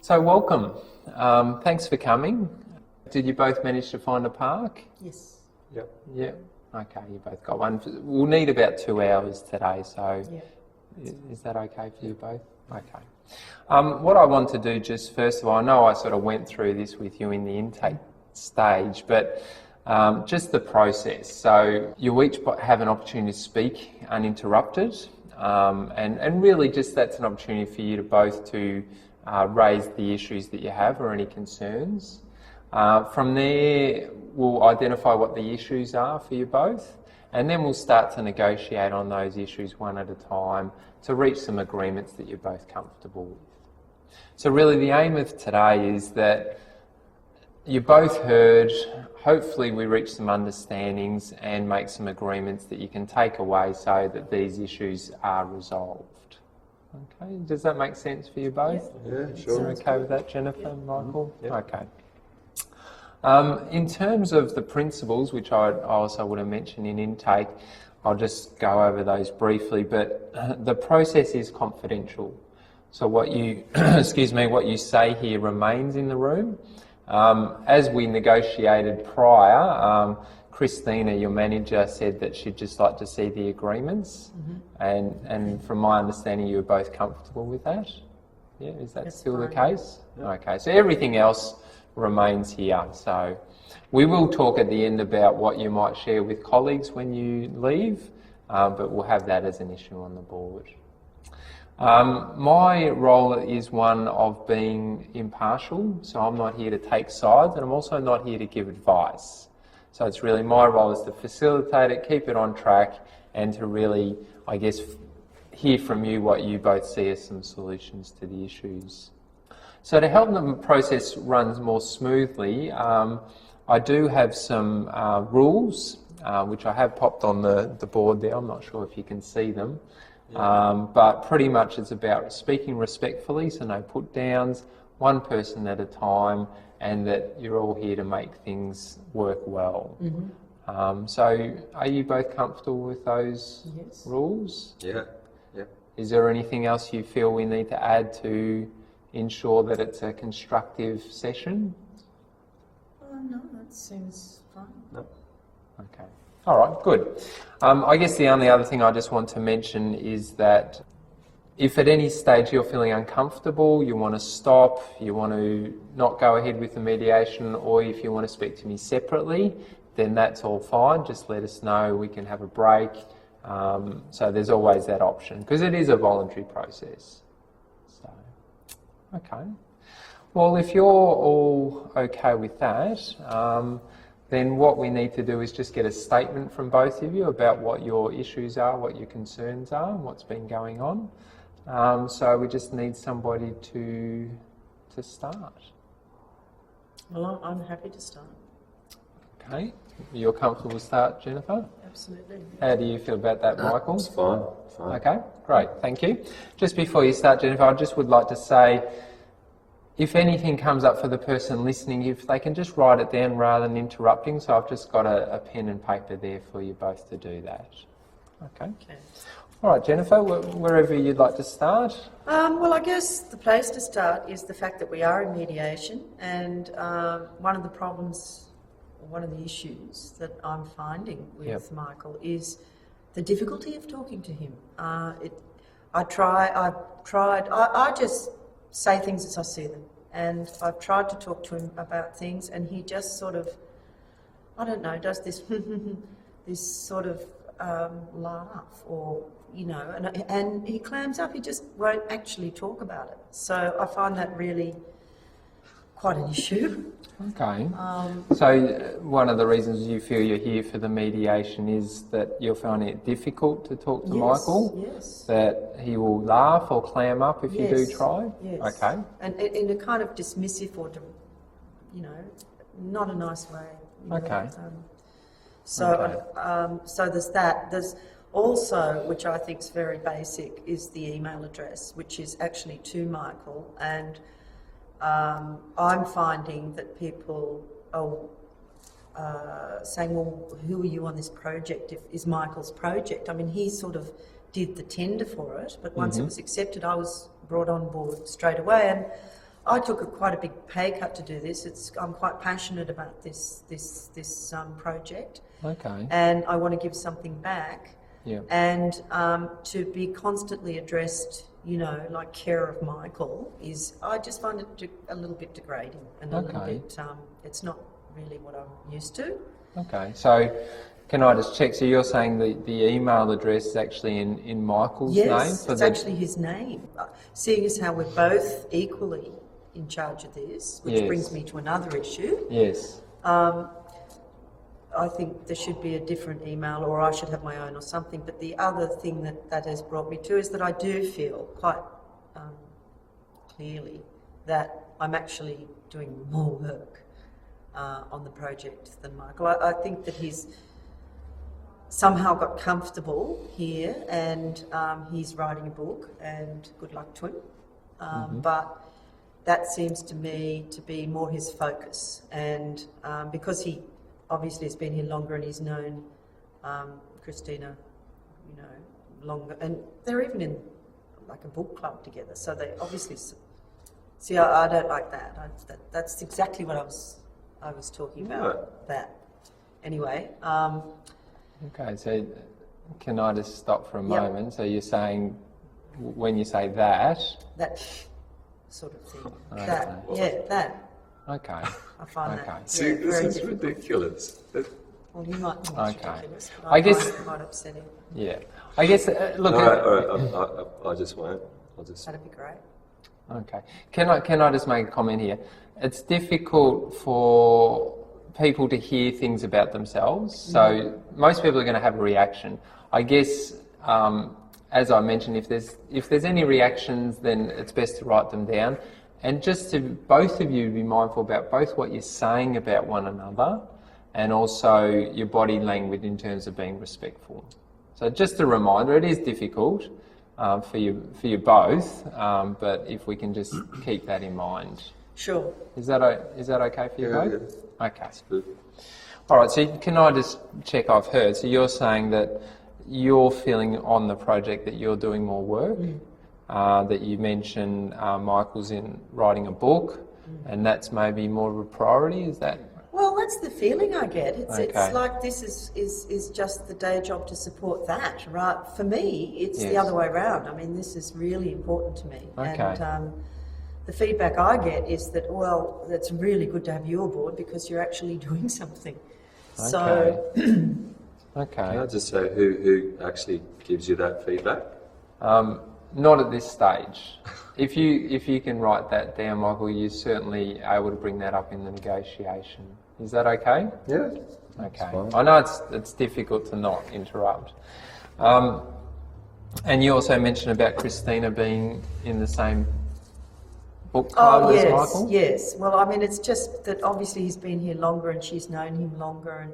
So welcome. Thanks for coming. Did you both manage to find a park? Yes. Yep. Yep. Okay, you both got one. We'll need about 2 hours today, so is that okay for you both? Okay. What I want to do just first of all, I know I sort of went through this with you in the intake stage, but just the process. So you each have an opportunity to speak uninterrupted, and really just that's an opportunity for you to both to raise the issues that you have or any concerns. From there, we'll identify what the issues are for you both, and then we'll start to negotiate on those issues one at a time to reach some agreements that you're both comfortable with. So really the aim of today is that you both heard, hopefully we reach some understandings and make some agreements that you can take away so that these issues are resolved. Okay, does that make sense for you both? Yeah, You're sure. okay with that, Jennifer and Michael? Yep. Okay. In terms of the principles, which I also would have mentioned in intake, I'll just go over those briefly, but the process is confidential. So what you, what you say here remains in the room. As we negotiated prior, Christina, your manager, said that she'd just like to see the agreements, and from my understanding, you were both comfortable with that. Yeah, is that That's still the fine. case? Okay, so everything else remains here. So we will talk at the end about what you might share with colleagues when you leave, but we'll have that as an issue on the board. My role is one of being impartial, so I'm not here to take sides, and I'm also not here to give advice. So it's really my role is to facilitate it, keep it on track, and to really, I guess, hear from you what you both see as some solutions to the issues. So to help the process run more smoothly, I do have some rules, which I have popped on the board there. I'm not sure if you can see them. But pretty much it's about speaking respectfully, so no put downs, one person at a time, and that you're all here to make things work well. So are you both comfortable with those rules? Yeah. Yeah. Is there anything else you feel we need to add to ensure that it's a constructive session? No, that seems fine. No. Okay. All right, good. I guess the only other thing I just want to mention is that if at any stage you're feeling uncomfortable, you want to stop, you want to not go ahead with the mediation, or if you want to speak to me separately, then that's all fine. Just let us know, we can have a break. So there's always that option, because it is a voluntary process. So, okay. Well, if you're all okay with that, then what we need to do is just get a statement from both of you about what your issues are, what your concerns are, and what's been going on. So we just need somebody to start. Well, I'm happy to start. Okay. You're comfortable to start, Jennifer? Absolutely. How do you feel about that, Michael? It's fine. Fine. Okay, great, thank you. Just before you start, Jennifer, I just would like to say, if anything comes up for the person listening, if they can just write it down rather than interrupting, so I've just got a pen and paper there for you both to do that. Okay. All right, Jennifer, wherever you'd like to start. Well, I guess the place to start is the fact that we are in mediation, and one of the problems, one of the issues that I'm finding with Michael is the difficulty of talking to him. I just say things as I see them, and I've tried to talk to him about things, and he just sort of, I don't know, does this this sort of laugh, or and he clams up. He just won't actually talk about it. So I find that really quite an issue. Okay. So one of the reasons you feel you're here for the mediation is that you're finding it difficult to talk to Michael? Yes. That he will laugh or clam up if you do try? Yes. Okay. And in a kind of dismissive or, not a nice way. Okay. So there's that. There's also, which I think is very basic, is the email address, which is actually to Michael, and I'm finding that people are saying, well, who are you on this project? Is Michael's project? I mean, he sort of did the tender for it, but once it was accepted, I was brought on board straight away. And I took quite a big pay cut to do this. I'm quite passionate about this project, Okay. and I want to give something back. Yeah. And to be constantly addressed, like care of Michael, I just find it a little bit degrading and a little bit. It's not really what I'm used to. Okay. So, can I just check? So you're saying the email address is actually in Michael's name? Yes, it's actually his name. Seeing as how we're both equally in charge of this, which brings me to another issue. Yes. I think there should be a different email, or I should have my own or something. But the other thing that has brought me to is that I do feel quite clearly that I'm actually doing more work on the project than Michael. I think that he's somehow got comfortable here, and he's writing a book, and good luck to him. But that seems to me to be more his focus, and because he obviously has been here longer and he's known Christina, longer, and they're even in like a book club together, so they obviously see. I don't like that. That's exactly what I was talking about. That anyway. Okay, so can I just stop for a moment? So you're saying, when you say that sort of thing, okay. that. Okay. I find that. See, this is ridiculous. Well, you might think it's ridiculous, but I guess find it quite upsetting. Yeah, I guess. Look. I just won't. That'd be great. Okay. Can I just make a comment here? It's difficult for people to hear things about themselves, so most people are going to have a reaction. I guess, as I mentioned, if there's any reactions, then it's best to write them down, and just to both of you be mindful about both what you're saying about one another, and also your body language in terms of being respectful. So just a reminder, it is difficult for you both, but if we can just keep that in mind. Sure. Is that okay for you both? Yeah. Okay. That's good. All right, so can I just check I've heard? So you're saying that you're feeling on the project that you're doing more work, that you mentioned Michael's in writing a book, and that's maybe more of a priority, is that? Well, that's the feeling I get. It's Okay. like this is just the day job to support that, right? For me, it's the Yes. other way around. I mean, this is really important to me. Okay. And the feedback I get is that, well, it's really good to have you aboard because you're actually doing something. So, Okay. Can I just say who actually gives you that feedback? Not at this stage. If you can write that down, Michael, you're certainly able to bring that up in the negotiation. Is that okay? Yeah. Okay. fine. I know it's difficult to not interrupt. And you also mentioned about Christina being in the same book club as Michael? Yes. Well, I mean, it's just that obviously he's been here longer and she's known him longer, and